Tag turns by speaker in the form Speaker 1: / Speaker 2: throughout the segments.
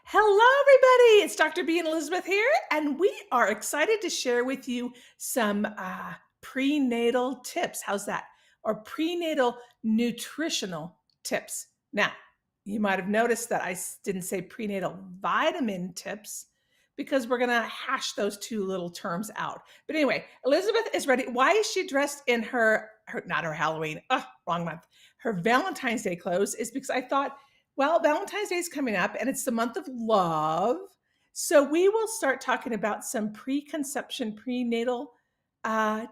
Speaker 1: Hello, everybody. It's Dr. B and Elizabeth here, and we are excited to share with you some prenatal tips. How's that? Or prenatal nutritional tips. Now, you might have noticed that I didn't say prenatal vitamin tips because we're going to hash those two little terms out. But anyway, Elizabeth is ready. Why is she dressed in not her Halloween, wrong month, her Valentine's Day clothes? Is because I thought, well, Valentine's Day is coming up and it's the month of love. So we will start talking about some preconception, prenatal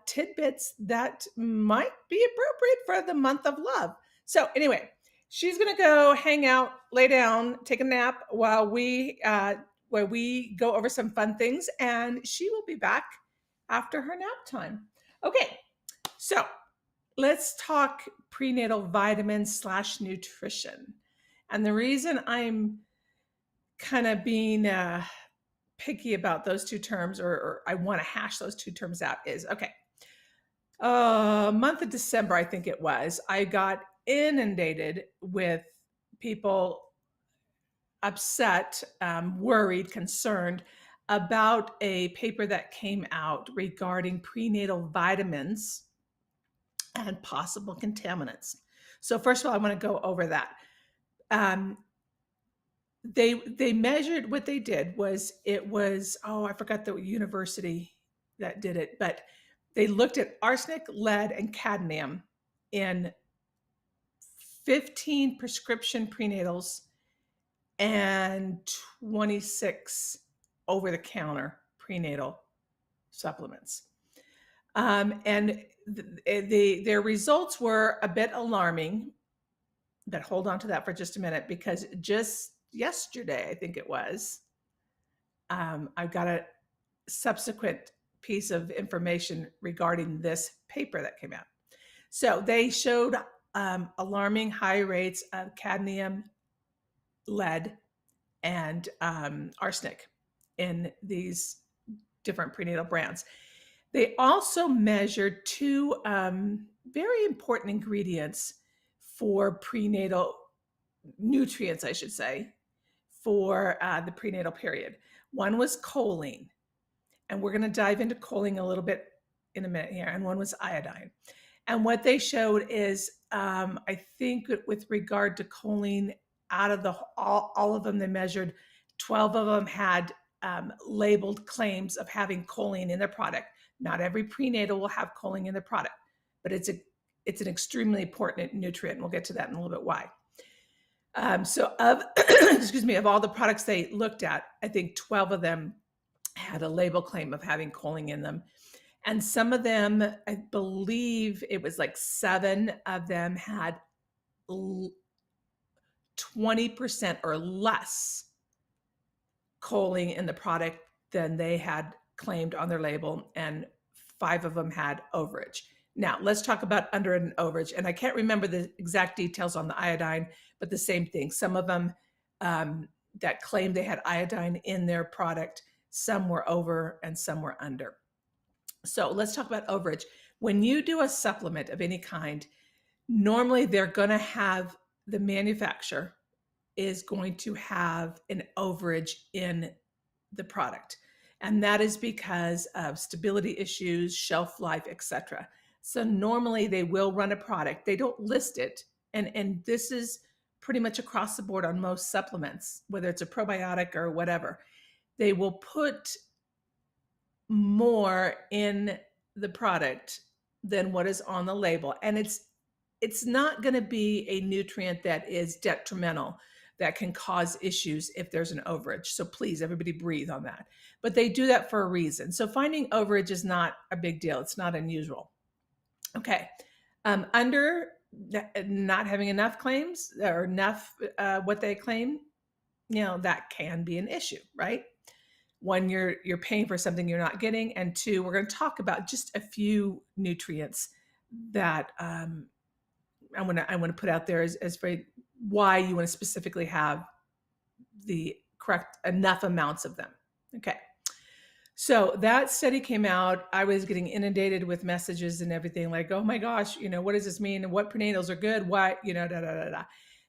Speaker 1: tidbits that might be appropriate for the month of love. So anyway, she's going to go hang out, lay down, take a nap while we go over some fun things, and she will be back after her nap time. Okay, so let's talk prenatal vitamins / nutrition. And the reason I'm kind of being picky about those two terms, or I want to hash those two terms out, is okay. Month of December, I think it was, I got inundated with people upset, worried, concerned about a paper that came out regarding prenatal vitamins and possible contaminants. So first of all, I want to go over that. They measured, what they did was, I forgot the university that did it, but they looked at arsenic, lead, and cadmium in 15 prescription prenatals and 26 over-the-counter prenatal supplements. And their results were a bit alarming, but hold on to that for just a minute, because just yesterday, I think it was, I got a subsequent piece of information regarding this paper that came out. So they showed alarming high rates of cadmium, lead, and arsenic in these different prenatal brands. They also measured two very important ingredients for prenatal nutrients, I should say, for the prenatal period. One was choline, and we're going to dive into choline a little bit in a minute here, and one was iodine. And what they showed is, I think with regard to choline, out of all of them they measured, 12 of them had labeled claims of having choline in their product. Not every prenatal will have choline in their product, but it's an extremely important nutrient. We'll get to that in a little bit why. So of of all the products they looked at, I think 12 of them had a label claim of having choline in them. And some of them, I believe it was like 7 of them had 20% or less choline in the product than they had claimed on their label, and 5 of them had overage. Now, let's talk about under and overage. And I can't remember the exact details on the iodine, but the same thing. Some of them that claimed they had iodine in their product, some were over and some were under. So let's talk about overage. When you do a supplement of any kind, normally they're going to have, the manufacturer is going to have an overage in the product. And that is because of stability issues, shelf life, etc. So normally they will run a product. They don't list it. And this is pretty much across the board on most supplements, whether it's a probiotic or whatever. They will put more in the product than what is on the label. And it's not going to be a nutrient that is detrimental, that can cause issues if there's an overage. So please, everybody breathe on that. But they do that for a reason. So finding overage is not a big deal. It's not unusual. Okay. Under not having enough claims or enough what they claim, that can be an issue, right? One, you're paying for something you're not getting, and 2, we're going to talk about just a few nutrients that I want to put out there as for why you want to specifically have the correct enough amounts of them. Okay. So that study came out. I was getting inundated with messages and everything like, oh my gosh, what does this mean? And what prenatals are good? Why, da, da, da, da.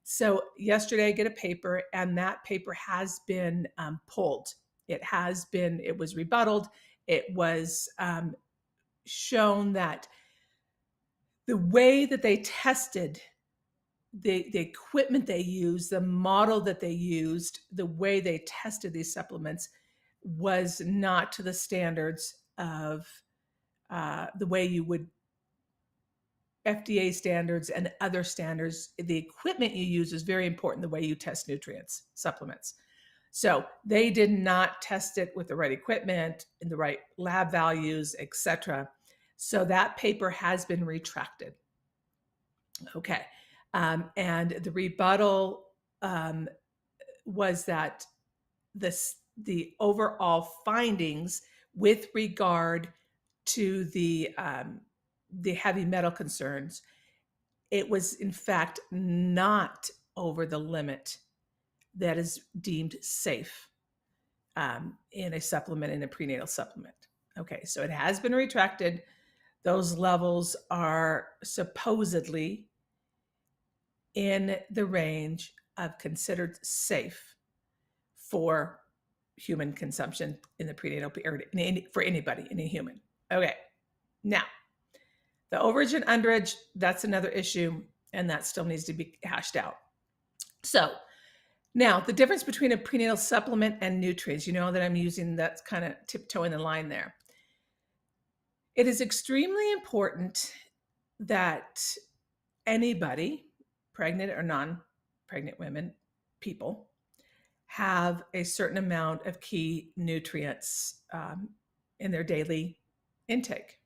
Speaker 1: So yesterday I get a paper, and that paper has been pulled. It was rebutted. It was shown that the way that they tested the equipment they used, the model that they used, the way they tested these supplements was not to the standards of the way you would FDA standards and other standards. The equipment you use is very important, the way you test nutrients, supplements. So they did not test it with the right equipment and the right lab values, etc. So that paper has been retracted. Okay. And the rebuttal was that the overall findings with regard to the heavy metal concerns, it was in fact not over the limit that is deemed safe in a supplement, in a prenatal supplement. Okay, so it has been retracted. Those levels are supposedly in the range of considered safe for human consumption in the prenatal period, for anybody, any human. Okay, now the overage and underage, that's another issue, and that still needs to be hashed out. So now the difference between a prenatal supplement and nutrients, you know that I'm using, that's kind of tiptoeing the line there. It is extremely important that anybody, pregnant or non-pregnant women, people, have a certain amount of key nutrients in their daily intake,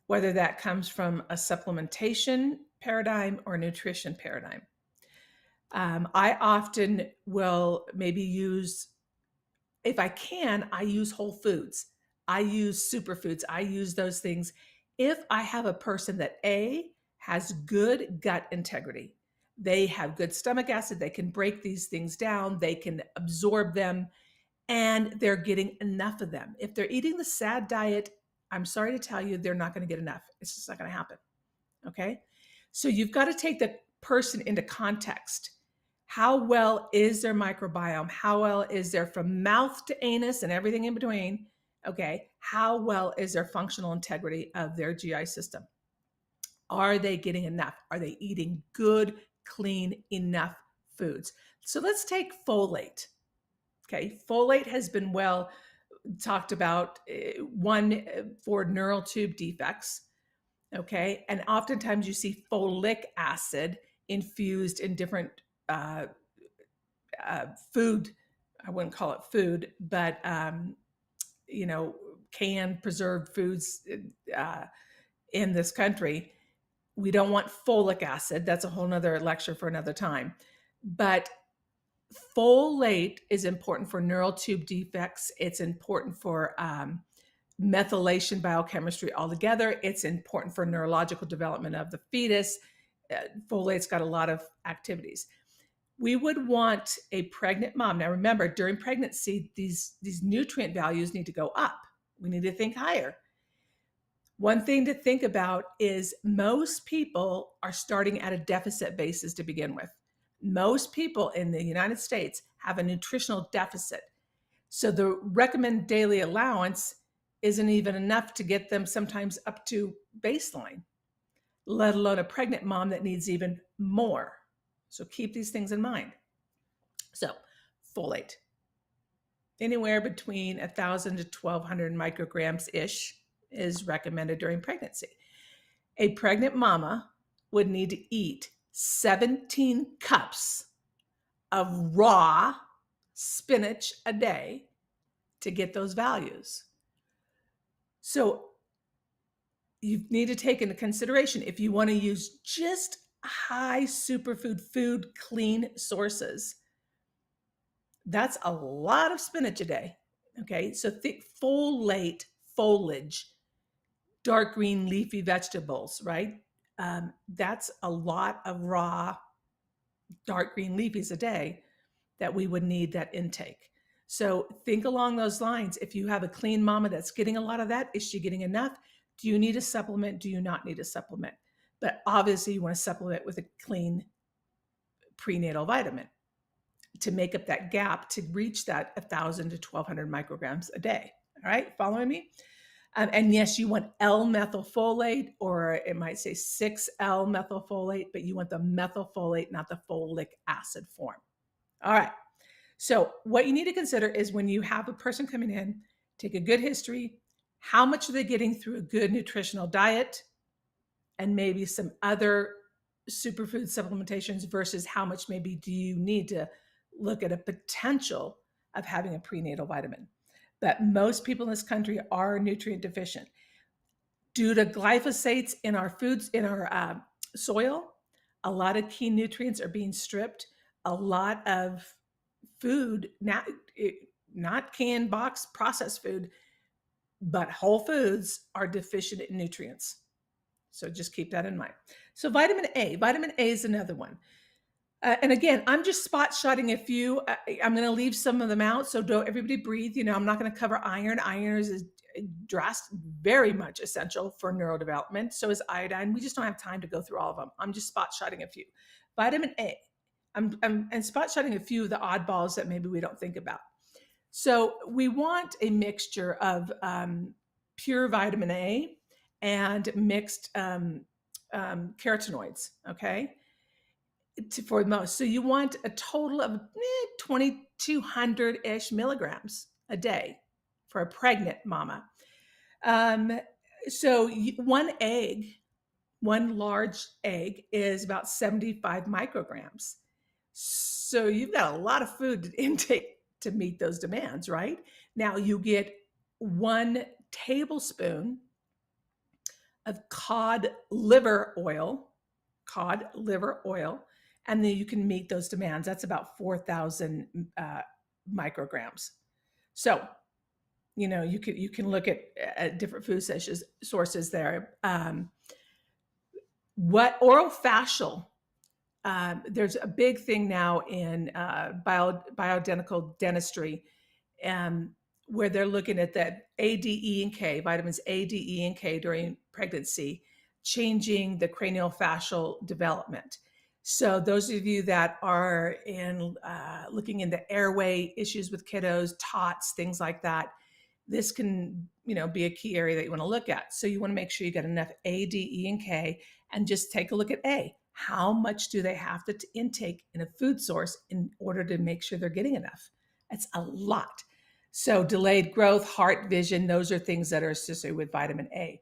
Speaker 1: whether that comes from a supplementation paradigm or nutrition paradigm. I often will maybe use, if I can, I use whole foods. I use superfoods. I use those things if I have a person that has good gut integrity. They have good stomach acid. They can break these things down. They can absorb them, and they're getting enough of them. If they're eating the SAD diet, I'm sorry to tell you, they're not going to get enough. It's just not going to happen. Okay? So you've got to take the person into context. How well is their microbiome? How well is their, from mouth to anus and everything in between? Okay. How well is their functional integrity of their GI system? Are they getting enough? Are they eating good, clean, enough foods? So let's take folate. Okay. Folate has been well talked about, one for neural tube defects. Okay. And oftentimes you see folic acid infused in different food. I wouldn't call it food, but canned preserved foods in this country. We don't want folic acid. That's a whole nother lecture for another time. But folate is important for neural tube defects. It's important for methylation biochemistry altogether. It's important for neurological development of the fetus. Folate's got a lot of activities. We would want a pregnant mom. Now remember, during pregnancy, these nutrient values need to go up. We need to think higher. One thing to think about is most people are starting at a deficit basis to begin with. Most people in the United States have a nutritional deficit. So the recommended daily allowance isn't even enough to get them sometimes up to baseline, let alone a pregnant mom that needs even more. So keep these things in mind. So folate, anywhere between 1,000 to 1,200 micrograms-ish is recommended during pregnancy. A pregnant mama would need to eat 17 cups of raw spinach a day to get those values. So you need to take into consideration, if you want to use just high superfood food, clean sources, that's a lot of spinach a day. Okay, so think folate, foliage, dark green leafy vegetables, right? That's a lot of raw dark green leafies a day that we would need that intake. So think along those lines. If you have a clean mama that's getting a lot of that, is she getting enough? Do you need a supplement? Do you not need a supplement? But obviously you want to supplement with a clean prenatal vitamin to make up that gap to reach that 1,000 to 1,200 micrograms a day. All right, following me? And yes, you want L-methylfolate, or it might say 6L-methylfolate, but you want the methylfolate, not the folic acid form. All right. So what you need to consider is when you have a person coming in, take a good history, how much are they getting through a good nutritional diet and maybe some other superfood supplementations versus how much maybe do you need to look at a potential of having a prenatal vitamin. But most people in this country are nutrient deficient. Due to glyphosates in our foods, in our soil, a lot of key nutrients are being stripped. A lot of food, not canned, box, processed food, but whole foods are deficient in nutrients. So just keep that in mind. So vitamin A is another one. And again, I'm just spot shotting a few. I'm going to leave some of them out. So don't everybody breathe. I'm not going to cover iron. Iron is very much essential for neurodevelopment. So is iodine. We just don't have time to go through all of them. I'm just spot shotting a few. Vitamin A. I'm spot shotting a few of the oddballs that maybe we don't think about. So we want a mixture of pure vitamin A and mixed carotenoids, okay, for most. So you want a total of 2,200-ish milligrams a day for a pregnant mama. So one large egg is about 75 micrograms. So you've got a lot of food to intake to meet those demands, right? Now you get 1 tablespoon of cod liver oil, and then you can meet those demands. That's about 4,000 micrograms. So, you can look at different food sources there. What orofacial? There's a big thing now in bioidentical dentistry, where they're looking at that A, D, E, and K, vitamins A, D, E, and K during pregnancy, changing the craniofacial development. So those of you that are looking into airway issues with kiddos, TOTS, things like that, this can be a key area that you want to look at. So you want to make sure you get enough A, D, E, and K, and just take a look at A. How much do they have to intake in a food source in order to make sure they're getting enough? That's a lot. So delayed growth, heart, vision, those are things that are associated with vitamin A.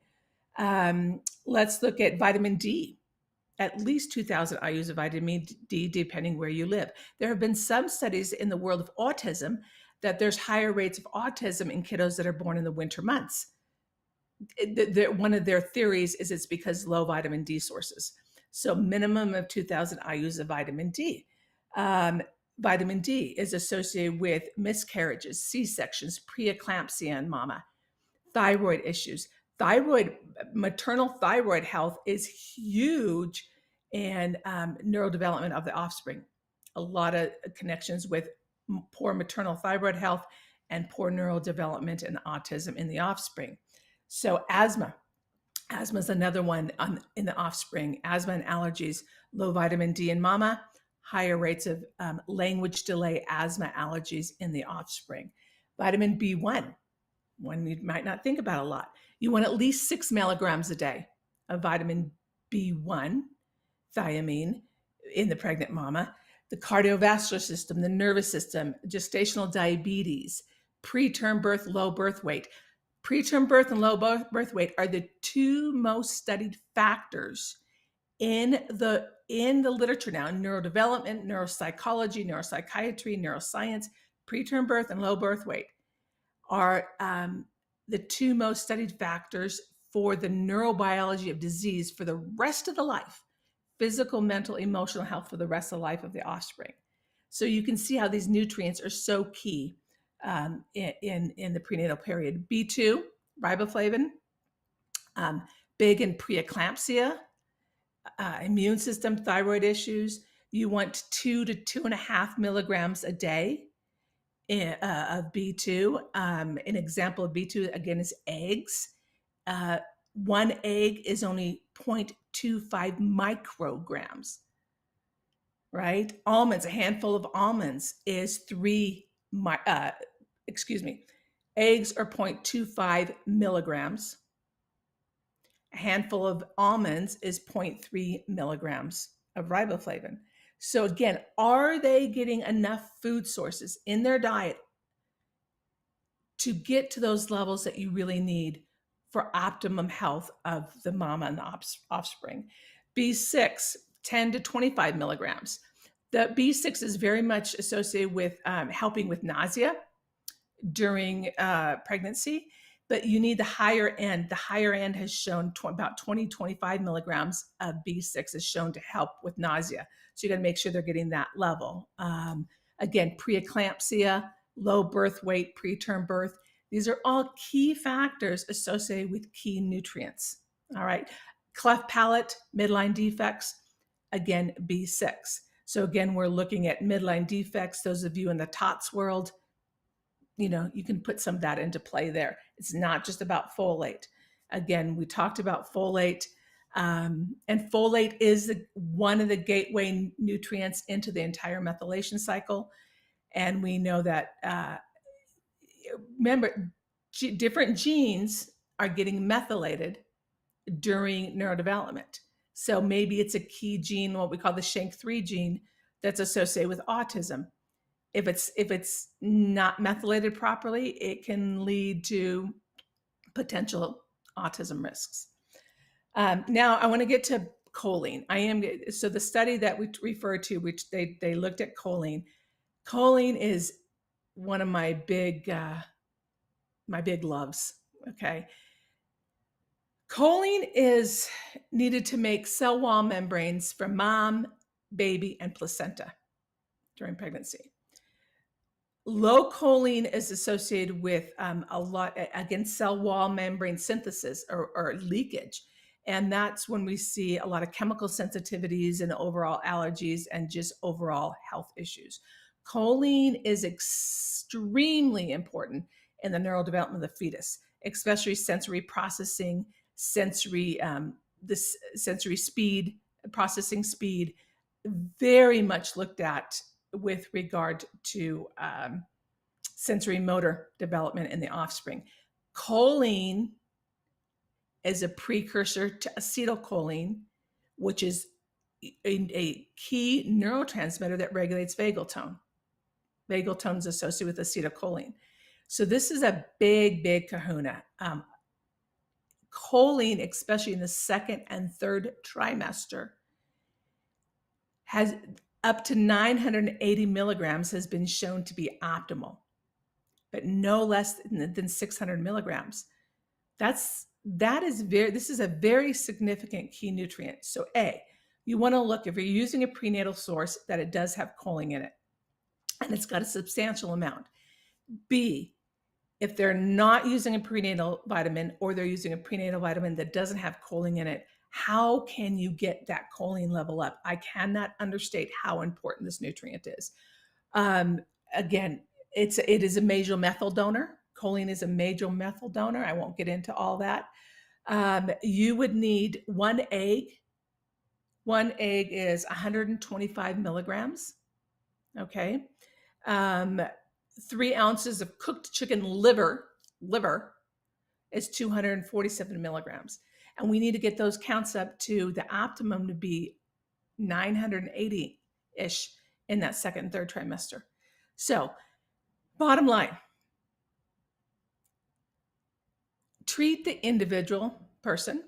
Speaker 1: Let's look at vitamin D. At least 2,000 IUs of vitamin D, depending where you live. There have been some studies in the world of autism that there's higher rates of autism in kiddos that are born in the winter months. One of their theories is it's because low vitamin D sources. So minimum of 2,000 IUs of vitamin D. Vitamin D is associated with miscarriages, C-sections, preeclampsia in mama, thyroid issues. Maternal thyroid health is huge in neurodevelopment of the offspring. A lot of connections with poor maternal thyroid health and poor neurodevelopment and autism in the offspring. So asthma is another one in the offspring. Asthma and allergies, low vitamin D in mama, higher rates of language delay, asthma, allergies in the offspring. Vitamin B1, one you might not think about a lot. You want at least 6 milligrams a day of vitamin B1, thiamine, in the pregnant mama. The cardiovascular system, the nervous system, gestational diabetes, preterm birth, low birth weight. Preterm birth and low birth weight are the 2 most studied factors in the literature now, in neurodevelopment, neuropsychology, neuropsychiatry, neuroscience. Preterm birth and low birth weight are the 2 most studied factors for the neurobiology of disease for the rest of the life, physical, mental, emotional health for the rest of the life of the offspring. So you can see how these nutrients are so key in the prenatal period. B2, riboflavin, big in preeclampsia, immune system, thyroid issues. You want 2 to 2.5 milligrams a day of B2. An example of B2, again, is eggs. 1 egg is only 0.25 micrograms. right? Almonds, a handful of almonds is eggs are 0.25 milligrams. A handful of almonds is 0.3 milligrams of riboflavin. So again, are they getting enough food sources in their diet to get to those levels that you really need for optimum health of the mama and the offspring? B6, 10 to 25 milligrams. The B6 is very much associated with helping with nausea during pregnancy, but you need the higher end. The higher end has shown about 20, 25 milligrams of B6 is shown to help with nausea. So you got to make sure they're getting that level. Again, preeclampsia, low birth weight, preterm birth. These are all key factors associated with key nutrients. All right. Cleft palate, midline defects, again, B6. So again, we're looking at midline defects. Those of you in the TOTS world, you can put some of that into play there. It's not just about folate. Again, we talked about folate, and folate is one of the gateway nutrients into the entire methylation cycle. And we know that, remember, different genes are getting methylated during neurodevelopment. So maybe it's a key gene, what we call the SHANK3 gene, that's associated with autism. If it's not methylated properly, it can lead to potential autism risks. Now I want to get to choline. So the study that we referred to, which they looked at choline. Choline is one of my big loves. Okay. Choline is needed to make cell wall membranes for mom, baby, and placenta during pregnancy. Low choline is associated with a lot, again, cell wall membrane synthesis or leakage. And that's when we see a lot of chemical sensitivities and overall allergies and just overall health issues. Choline is extremely important in the neurodevelopment of the fetus, especially sensory processing, sensory speed, processing speed, very much looked at with regard to sensory motor development in the offspring. Choline is a precursor to acetylcholine, which is a key neurotransmitter that regulates vagal tone. Vagal tone is associated with acetylcholine. So this is a big kahuna. Choline, especially in the second and third trimester, has up to 980 milligrams has been shown to be optimal, but no less than 600 milligrams. This is a very significant key nutrient. So you want to look, if you're using a prenatal source, that it does have choline in it, and it's got a substantial amount. B, if they're not using a prenatal vitamin, or they're using a prenatal vitamin that doesn't have choline in it, how can you get that choline level up? I cannot understate how important this nutrient is. Again, it is a major methyl donor. Choline is a major methyl donor. I won't get into all that. You would need one egg. One egg is 125 milligrams. Okay. 3 ounces of cooked chicken liver is 247 milligrams. And we need to get those counts up to the optimum to be 980-ish in that second and third trimester. So bottom line, treat the individual person.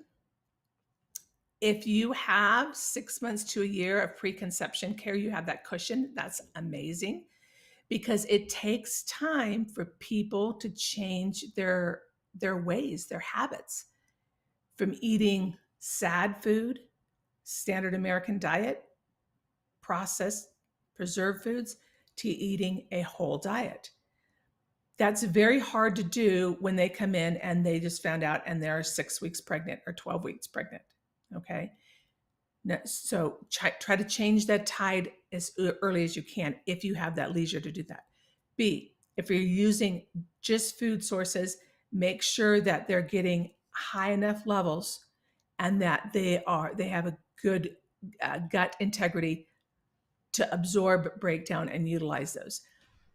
Speaker 1: If you have 6 months to a year of preconception care, you have that cushion, that's amazing, because it takes time for people to change their ways, their habits, from eating sad food, standard American diet, processed, preserved foods, to eating a whole diet. That's very hard to do when they come in and they just found out and they're 6 weeks pregnant or 12 weeks pregnant. Okay. So try to change that tide as early as you can if you have that leisure to do that. B, if you're using just food sources, make sure that they're getting high enough levels and that they have a good gut integrity to absorb, break down, and utilize those.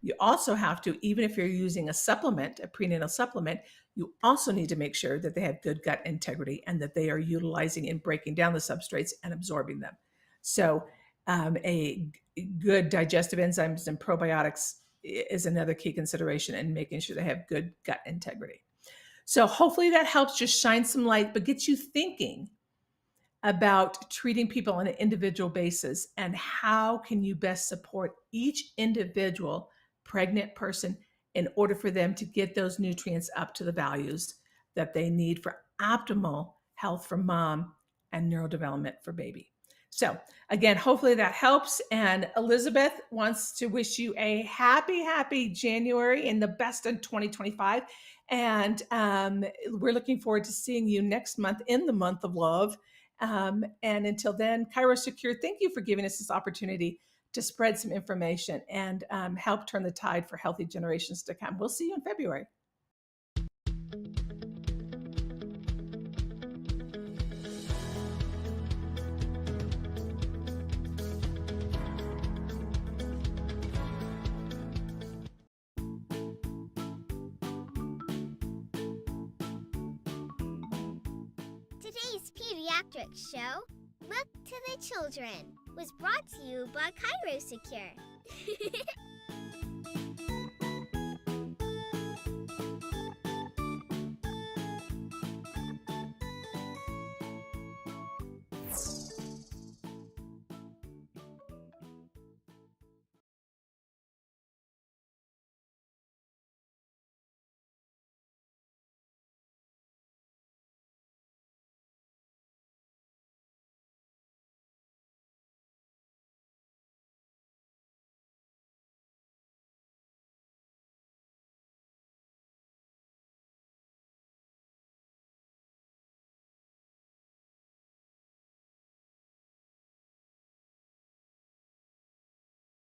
Speaker 1: You also have to, even if you're using a supplement, a prenatal supplement, you also need to make sure that they have good gut integrity and that they are utilizing and breaking down the substrates and absorbing them. So a good digestive enzymes and probiotics is another key consideration in making sure they have good gut integrity. So hopefully that helps just shine some light, but gets you thinking about treating people on an individual basis and how can you best support each individual pregnant person in order for them to get those nutrients up to the values that they need for optimal health for mom and neurodevelopment for baby. So again, hopefully that helps. And Elizabeth wants to wish you a happy January and the best in 2025. And we're looking forward to seeing you next month in the month of love. And until then, ChiroSecure, thank you for giving us this opportunity to spread some information and help turn the tide for healthy generations to come. We'll see you in February.
Speaker 2: Today's pediatric show, Look to the Children, was brought to you by ChiroSecure.